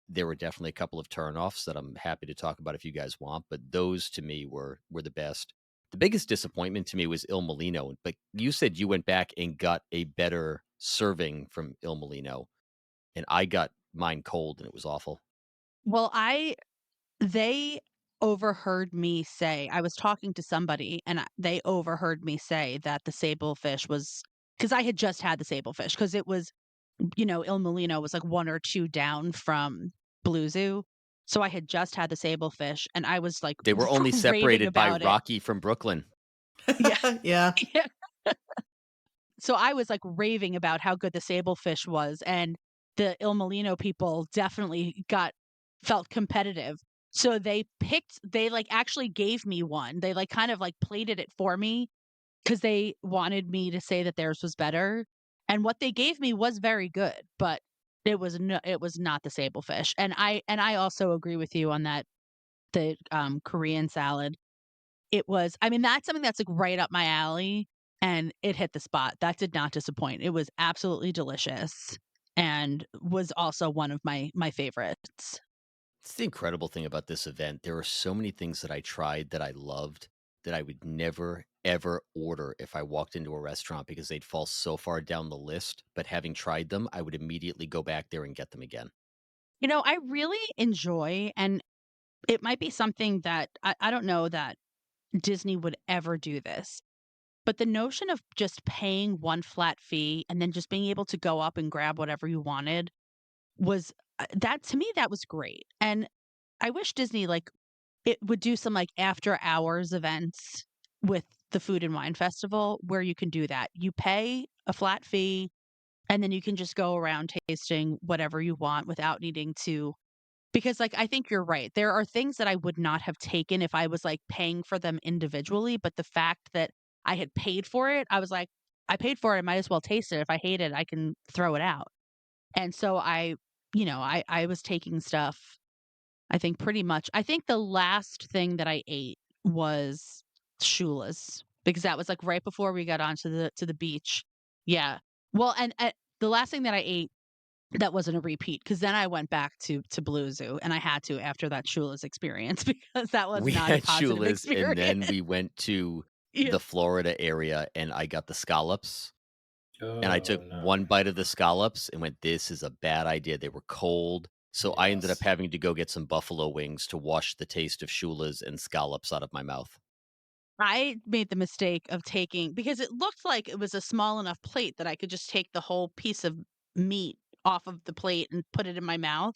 There were definitely a couple of turnoffs that I'm happy to talk about if you guys want, but those to me were the best. The biggest disappointment to me was Il Molino, but you said you went back and got a better serving from Il Molino, and I got mine cold and it was awful. Well, they overheard me say I was talking to somebody and they overheard me say that the sable fish was because I had just had the sable fish because it was Il Molino was like 1 or 2 down from Blue Zoo. So I had just had the sable fish and I was like They were only raving separated by about it. Rocky from Brooklyn. Yeah. Yeah. Yeah. So I was like raving about how good the sable fish was, and the Il Molino people definitely felt competitive. So they like actually gave me one. They like kind of like plated it for me because they wanted me to say that theirs was better. And what they gave me was very good, but it was not the sable fish. And I also agree with you on that the Korean salad. It was I mean, that's something that's, like, right up my alley, and it hit the spot. That did not disappoint. It was absolutely delicious and was also one of my favorites. It's the incredible thing about this event. There are so many things that I tried that I loved that I would never, ever order if I walked into a restaurant because they'd fall so far down the list. But having tried them, I would immediately go back there and get them again. I really enjoy and it might be something that I don't know that Disney would ever do this, but the notion of just paying one flat fee and then just being able to go up and grab whatever you wanted was that to me, that was great, and I wish Disney, like, it would do some, like, after hours events with the Food and Wine Festival where you can do that. You pay a flat fee, and then you can just go around tasting whatever you want without needing to because, like, I think you're right. There are things that I would not have taken if I was, like, paying for them individually, but the fact that I had paid for it, I was like, "I paid for it, I might as well taste it. If I hate it, I can throw it out." And so I was taking stuff, I think pretty much I think the last thing that I ate was Shula's because that was, like, right before we got onto the beach. Yeah. Well, and, the last thing that I ate that wasn't a repeat because then I went back to Blue Zoo, and I had to after that Shula's experience because that was We not a had positive Shula's and then experience. we went to Yeah. the Florida area and I got the scallops. And I Oh took no. one bite of the scallops and went, "This is a bad idea." They were cold, so I ended up Yes. having to go get some buffalo wings to wash the taste of Shula's and scallops out of my mouth. I made the mistake of taking because it looked like it was a small enough plate that I could just take the whole piece of meat off of the plate and put it in my mouth.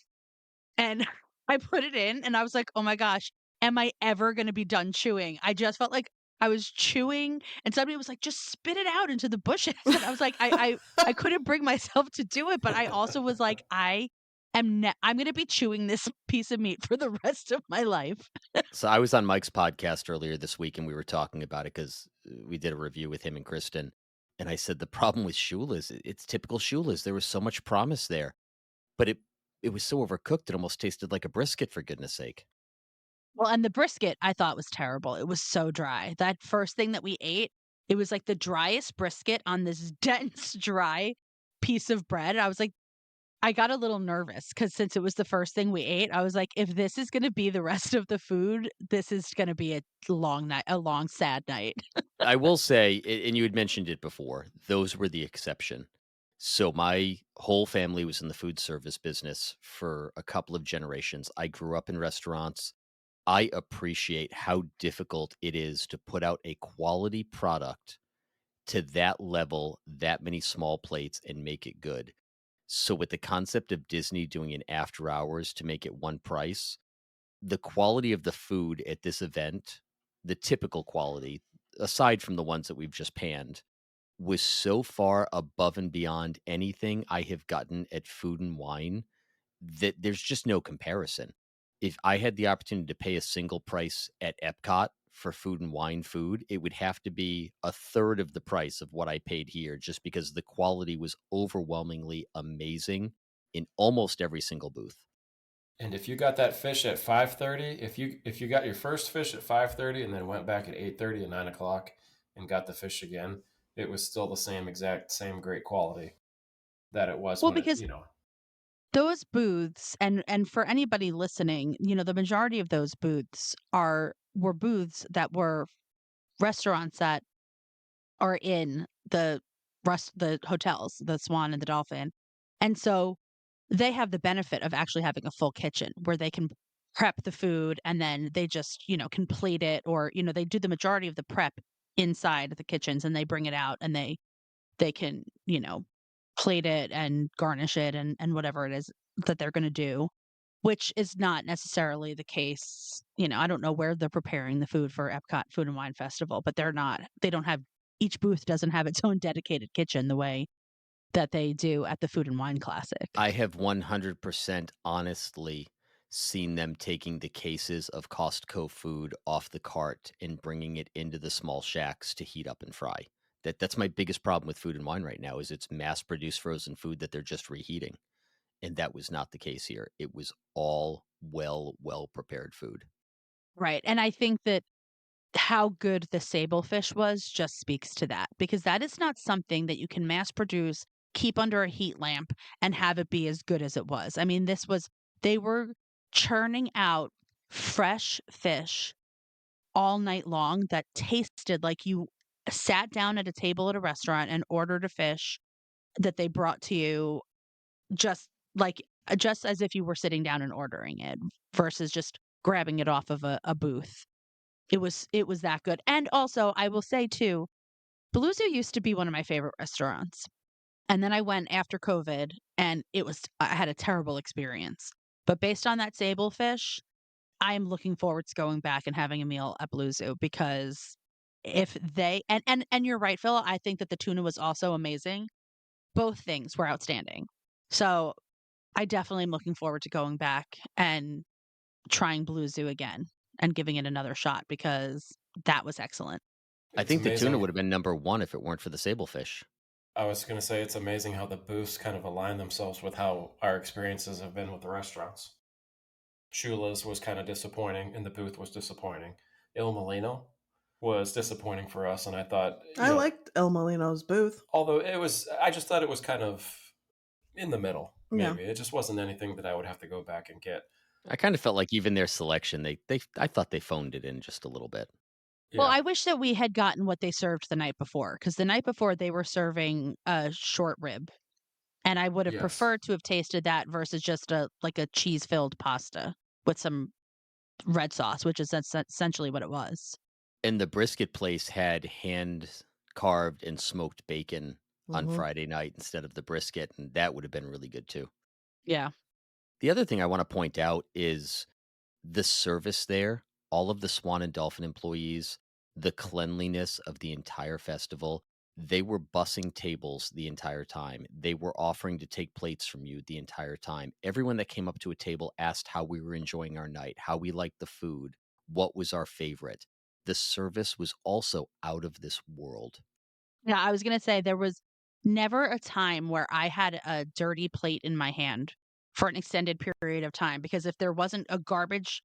And I put it in and I was like, "Oh my gosh, am I ever gonna be done chewing?" I just felt like I was chewing and somebody was like, "Just spit it out into the bushes." And I was like, I couldn't bring myself to do it, but I also was like, I'm gonna be chewing this piece of meat for the rest of my life. So I was on Mike's podcast earlier this week and we were talking about it because we did a review with him and Kristen. And I said the problem with Shula's, it's typical Shula's. There was so much promise there, but it was so overcooked it almost tasted like a brisket for goodness sake. Well, and the brisket I thought was terrible. It was so dry. That first thing that we ate, it was like the driest brisket on this dense, dry piece of bread. I was like, I got a little nervous because since it was the first thing we ate, I was like, if this is going to be the rest of the food, this is going to be a long night, a long, sad night. I will say, and you had mentioned it before, those were the exception. So my whole family was in the food service business for a couple of generations. I grew up in restaurants. I appreciate how difficult it is to put out a quality product to that level, that many small plates, and make it good. So with the concept of Disney doing an after hours to make it one price, the quality of the food at this event, the typical quality, aside from the ones that we've just panned, was so far above and beyond anything I have gotten at Food and Wine that there's just no comparison. If I had the opportunity to pay a single price at Epcot for Food and Wine food, it would have to be a third of the price of what I paid here just because the quality was overwhelmingly amazing in almost every single booth. And if you got that fish at 5:30, if you got your first fish at 5:30 and then went back at 8:30 and 9 o'clock and got the fish again, it was still the same great quality that it was Well, when because those booths, and for anybody listening, the majority of those booths were booths that were restaurants that are in the hotels, the Swan and the Dolphin. And so they have the benefit of actually having a full kitchen where they can prep the food and then they just, can plate it, or, they do the majority of the prep inside the kitchens and they bring it out and they can, plate it and garnish it and whatever it is that they're going to do, which is not necessarily the case. I don't know where they're preparing the food for Epcot Food and Wine Festival, but they don't have, each booth doesn't have its own dedicated kitchen the way that they do at the Food and Wine Classic. I have 100% honestly seen them taking the cases of Costco food off the cart and bringing it into the small shacks to heat up and fry. That's my biggest problem with Food and Wine right now is it's mass-produced frozen food that they're just reheating, and that was not the case here. It was all well-prepared food. Right. And I think that how good the sablefish was just speaks to that, because that is not something that you can mass produce, keep under a heat lamp, and have it be as good as it was. I mean, they were churning out fresh fish all night long that tasted like you sat down at a table at a restaurant and ordered a fish that they brought to you, just like just as if you were sitting down and ordering it versus just grabbing it off of a booth. It was that good. And also, I will say too, Beluso used to be one of my favorite restaurants. And then I went after COVID and I had a terrible experience. But based on that sable fish, I am looking forward to going back and having a meal at Beluso, because if they and you're right, Phil, I think that the tuna was also amazing. Both things were outstanding. So I definitely am looking forward to going back and trying Blue Zoo again and giving it another shot, because that was excellent. I it's think the tuna amazing. would have been number one if it weren't for the sablefish. I was going to say it's amazing how the booths kind of align themselves with how our experiences have been with the restaurants. Shula's was kind of disappointing, and the booth was disappointing. Il Molino was disappointing for us, and I thought, I liked El Molino's booth. although I just thought it was kind of in the middle. Yeah. Maybe it just wasn't anything that I would have to go back and get. I kind of felt like even their selection, I thought they phoned it in just a little bit. Yeah. Well, I wish that we had gotten what they served the night before, because the night before they were serving a short rib, and I would have Yes. preferred to have tasted that versus just a cheese-filled pasta with some red sauce, which is essentially what it was. And the brisket place had hand carved and smoked bacon on Mhm. Friday night instead of the brisket, and that would have been really good too. Yeah. The other thing I want to point out is the service there, all of the Swan and Dolphin employees, the cleanliness of the entire festival. They were bussing tables the entire time. They were offering to take plates from you the entire time. Everyone that came up to a table asked how we were enjoying our night, how we liked the food, what was our favorite. The service was also out of this world. Yeah, I was gonna say there was never a time where I had a dirty plate in my hand for an extended period of time, because if there wasn't a garbage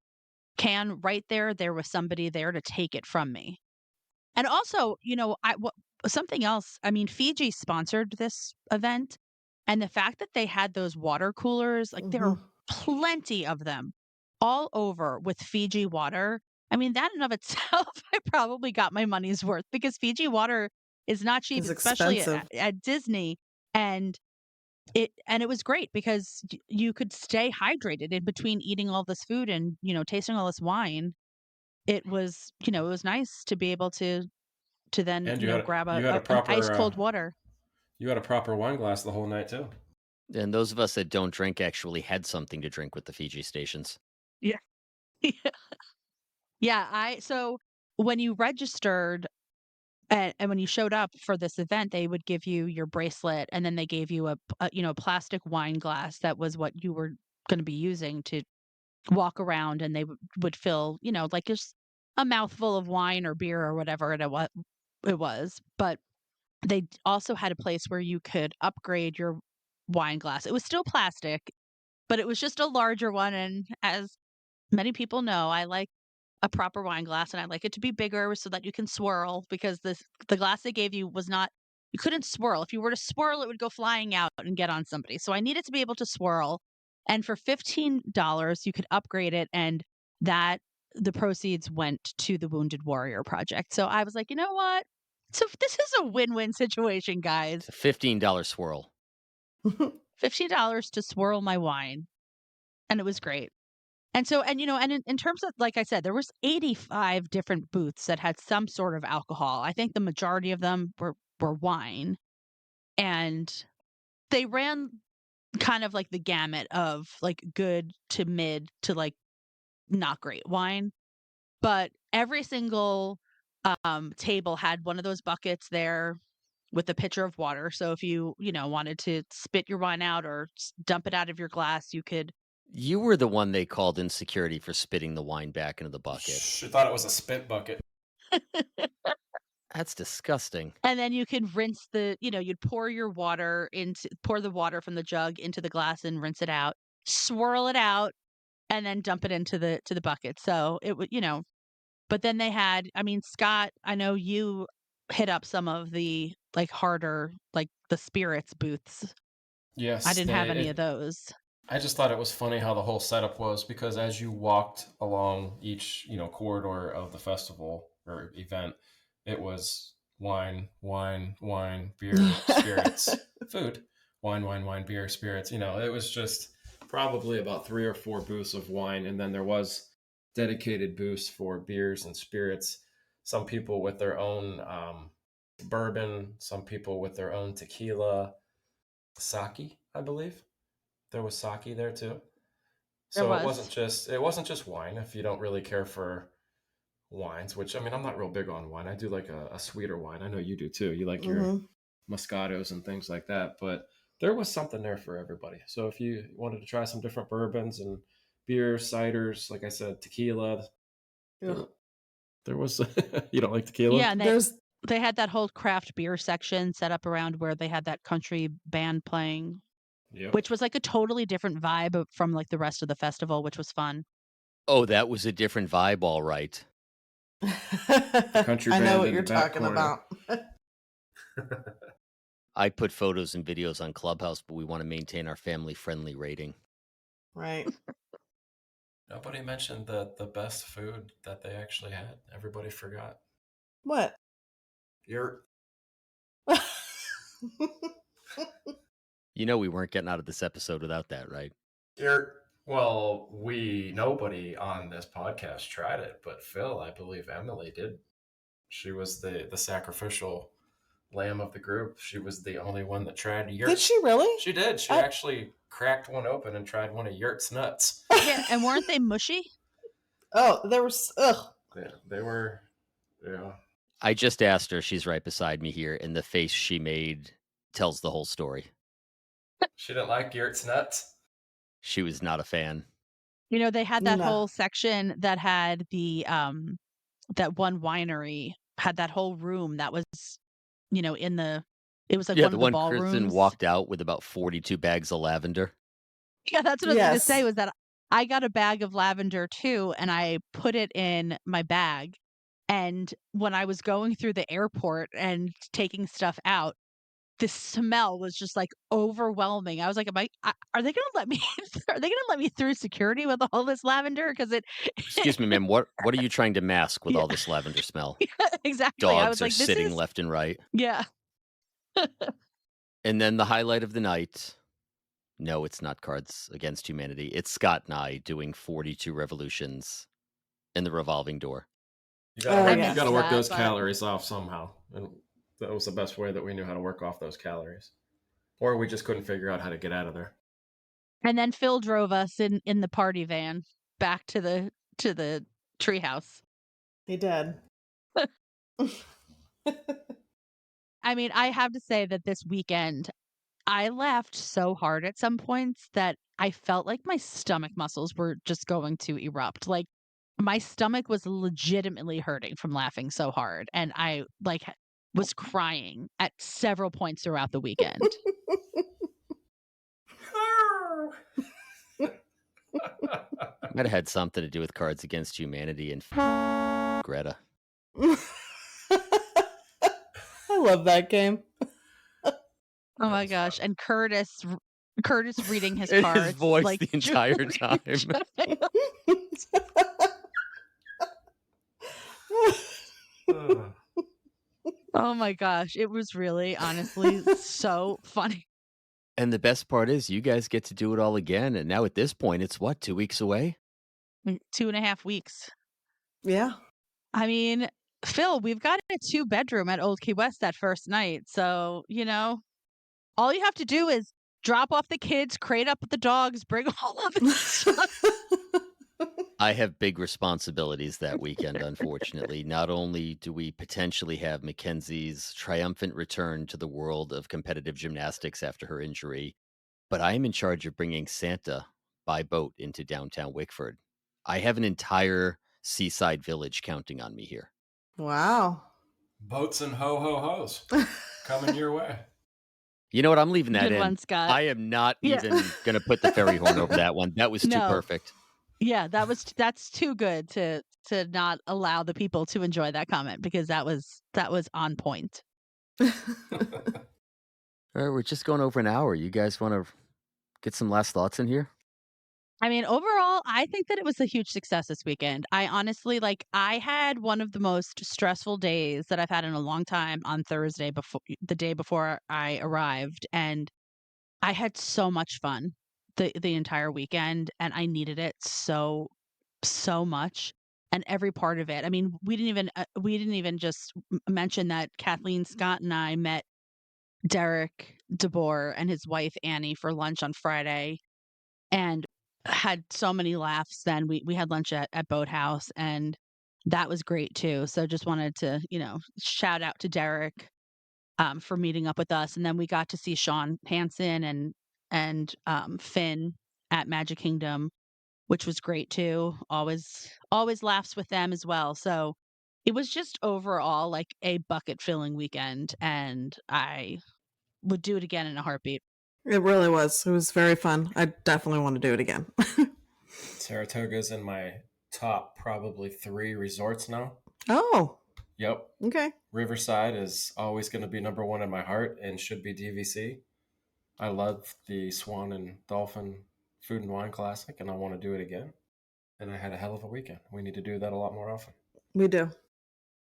can right there, there was somebody there to take it from me. And also, something else, I mean, Fiji sponsored this event, and the fact that they had those water coolers, like there are Mhm. plenty of them all over with Fiji water. I mean, that in of itself, I probably got my money's worth, because Fiji water is not cheap, It's especially expensive. at Disney. And it was great because you could stay hydrated in between eating all this food and, tasting all this wine. It was nice to be able to to then And grab you had a an ice proper cold water. you had a proper wine glass the whole night too. And those of us that don't drink actually had something to drink with the Fiji stations. Yeah. Yeah, so when you registered and when you showed up for this event, they would give you your bracelet, and then they gave you a plastic wine glass that was what you were going to be using to walk around, and they would fill, like just a mouthful of wine or beer or whatever it was. But they also had a place where you could upgrade your wine glass. It was still plastic, but it was just a larger one. And as many people know, I like a proper wine glass, and I like it to be bigger so that you can swirl, because the glass they gave you was not, you couldn't swirl. If you were to swirl, it would go flying out and get on somebody. So I needed to be able to swirl. And for $15, you could upgrade it, and that the proceeds went to the Wounded Warrior Project. So I was like, you know what? So this is a win-win situation, guys. It's a $15 swirl. $15 to swirl my wine. And it was great. And so, and in terms of, like I said, there was 85 different booths that had some sort of alcohol. I think the majority of them were wine. And they ran kind of like the gamut of like good to mid to like not great wine. But every single table had one of those buckets there with a pitcher of water. So if you wanted to spit your wine out or dump it out of your glass, you could. You were the one they called in security for spitting the wine back into the bucket. She thought it was a spit bucket. That's disgusting. And then you could rinse you'd pour the water from the jug into the glass and rinse it out, swirl it out, and then dump it into the bucket. So it would, but then they had, Scott, I know you hit up some of the like harder, like the spirits booths. Yes. I didn't have any of those. I just thought it was funny how the whole setup was, because as you walked along each, corridor of the festival or event, it was wine, beer, spirits, food, wine, beer, spirits. It was just probably about 3 or 4 booths of wine. And then there was dedicated booths for beers and spirits. Some people with their own bourbon, some people with their own tequila, sake, I believe. There was sake there too. So it wasn't just wine. If you don't really care for wines, which I'm not real big on wine. I do like a sweeter wine. I know you do too. You like your Moscatos and things like that. But there was something there for everybody. So if you wanted to try some different bourbons and beers, ciders, like I said, tequila. Yeah. There was. You don't like tequila? Yeah, and they had that whole craft beer section set up around where they had that country band playing. Yep. Which was like a totally different vibe from like the rest of the festival, which was fun. Oh, that was a different vibe, all right. I know what you're talking about. I put photos and videos on Clubhouse, but we want to maintain our family-friendly rating. Right. Nobody mentioned the best food that they actually had. Everybody forgot. What? Yurt. We weren't getting out of this episode without that, right? Well, nobody on this podcast tried it, but Phil, I believe Emily did. She was the sacrificial lamb of the group. She was the only one that tried yurt. Did she really? She did. She actually cracked one open and tried one of Yurt's nuts. Yeah, and weren't they mushy? Oh, there was, ugh. Yeah, they were, yeah. I just asked her, she's right beside me here, and the face she made tells the whole story. She didn't like Yurt's nuts? She was not a fan. They had that whole section that had the that one winery had that whole room that was, in the, it was like one of the ballrooms. Kristen walked out with about 42 bags of lavender. Yeah, that's what I was going to say, was that I got a bag of lavender too, and I put it in my bag. And when I was going through the airport and taking stuff out, the smell was just like overwhelming. I was like, are they going to let me, are they going to let me through security with all this lavender? Because Excuse me, ma'am, what are you trying to mask with all this lavender smell? Yeah, exactly. Dogs I was are like, sitting left and right. Yeah. And then the highlight of the night. No, it's not Cards Against Humanity. It's Scott and I doing 42 revolutions in the revolving door. You gotta, Oh, work, yeah. you gotta work that, those but- calories off somehow. And that was the best way that we knew how to work off those calories. Or we just couldn't figure out how to get out of there. And then Phil drove us in the party van back to the treehouse. He did. I mean, I have to say that this weekend I laughed so hard at some points that I felt like my stomach muscles were just going to erupt. Like my stomach was legitimately hurting from laughing so hard, and I was crying at several points throughout the weekend. Might have had something to do with Cards Against Humanity and Greta. I love that game. Oh my gosh! And Curtis reading his His cards, voice like the entire time. Oh my gosh, it was really, honestly, so funny. And the best part is you guys get to do it all again. And now at this point, it's what, 2 weeks away? 2.5 weeks. Yeah. I mean, Phil, we've got a 2-bedroom at Old Key West that first night. So, all you have to do is drop off the kids, crate up the dogs, bring all of it stuff. I have big responsibilities that weekend, unfortunately. Not only do we potentially have Mackenzie's triumphant return to the world of competitive gymnastics after her injury, but I am in charge of bringing Santa by boat into downtown Wickford. I have an entire seaside village counting on me here. Wow. Boats and ho-ho-hos coming your way. You know what? I'm leaving that Good in. one, Scott. I am not Yeah. even going to put the ferry horn over that one. That was too No. perfect. Yeah, that's too good to not allow the people to enjoy that comment, because that was on point. All right, we're just going over an hour. You guys want to get some last thoughts in here? I mean, overall, I think that it was a huge success this weekend. I honestly, I had one of the most stressful days that I've had in a long time on Thursday, the day before I arrived, and I had so much fun the entire weekend, and I needed it so much, and every part of it. I mean, we didn't even just mention that Kathleen, Scott, and I met Derek DeBoer and his wife Annie for lunch on Friday, and had so many laughs. Then we had lunch at Boathouse, and that was great too. So just wanted to shout out to Derek for meeting up with us, and then we got to see Sean Hansen and Finn at Magic Kingdom, which was great too. Always laughs with them as well. So it was just overall like a bucket filling weekend, and I would do it again in a heartbeat. It really was. It was very fun. I definitely want to do it again. Saratoga's in my top probably 3 resorts now. Oh, Yep. okay. Riverside is always going to be number 1 in my heart and should be DVC. I love the Swan and Dolphin Food and Wine Classic, and I want to do it again. And I had a hell of a weekend. We need to do that a lot more often. We do.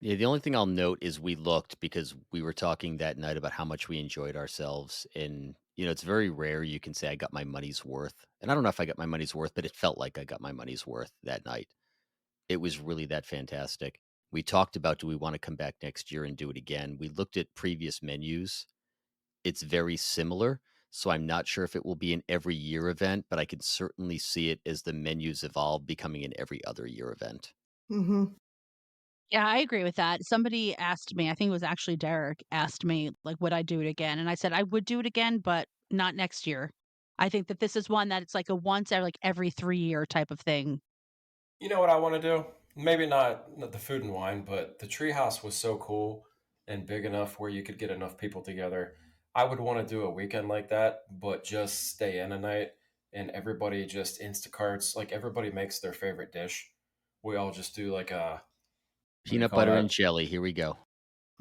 Yeah, the only thing I'll note is we looked, because we were talking that night about how much we enjoyed ourselves. And, it's very rare you can say I got my money's worth. And I don't know if I got my money's worth, but it felt like I got my money's worth that night. It was really that fantastic. We talked about, do we want to come back next year and do it again? We looked at previous menus. It's very similar. So I'm not sure if it will be an every year event, but I can certainly see it as the menus evolve becoming an every other year event. Mm-hmm. Yeah, I agree with that. Somebody asked me, I think it was actually Derek, asked me, would I do it again? And I said I would do it again, but not next year. I think that this is one that it's like a once every 3-year type of thing. You know what I want to do? Maybe not the food and wine, but the treehouse was so cool and big enough where you could get enough people together. I would want to do a weekend like that, but just stay in a night and everybody just Instacarts. Like everybody makes their favorite dish. We all just do like a Peanut butter and jelly. Here we go.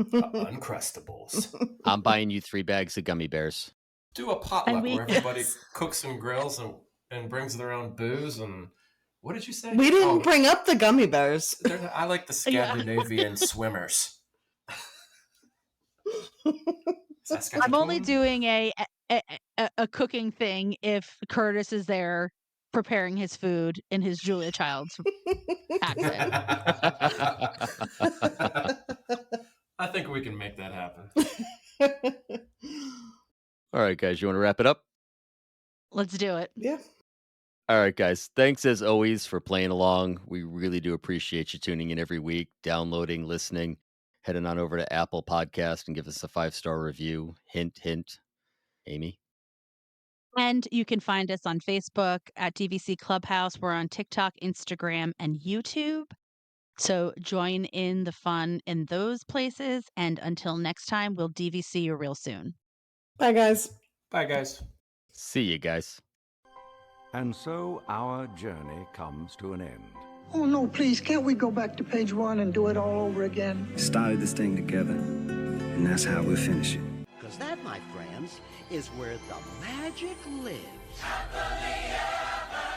Uncrustables. I'm buying you 3 bags of gummy bears. Do a potluck where everybody cooks and grills and brings their own booze. And what did you say? We didn't bring up the gummy bears. I like the Scandinavian swimmers. I'm only doing a cooking thing if Curtis is there preparing his food in his Julia Child's accent. I think we can make that happen. All right, guys, you want to wrap it up? Let's do it. Yeah. All right, guys. Thanks as always for playing along. We really do appreciate you tuning in every week, downloading, listening, heading on over to Apple Podcast and give us a 5-star review. Hint, hint. Amy? And you can find us on Facebook at DVC Clubhouse. We're on TikTok, Instagram, and YouTube. So join in the fun in those places. And until next time, we'll DVC you real soon. Bye, guys. Bye, guys. See you guys. And so our journey comes to an end. Oh, no, please, can't we go back to page 1 and do it all over again? Started this thing together, and that's how we'll finish it. Because that, my friends, is where the magic lives. Happily ever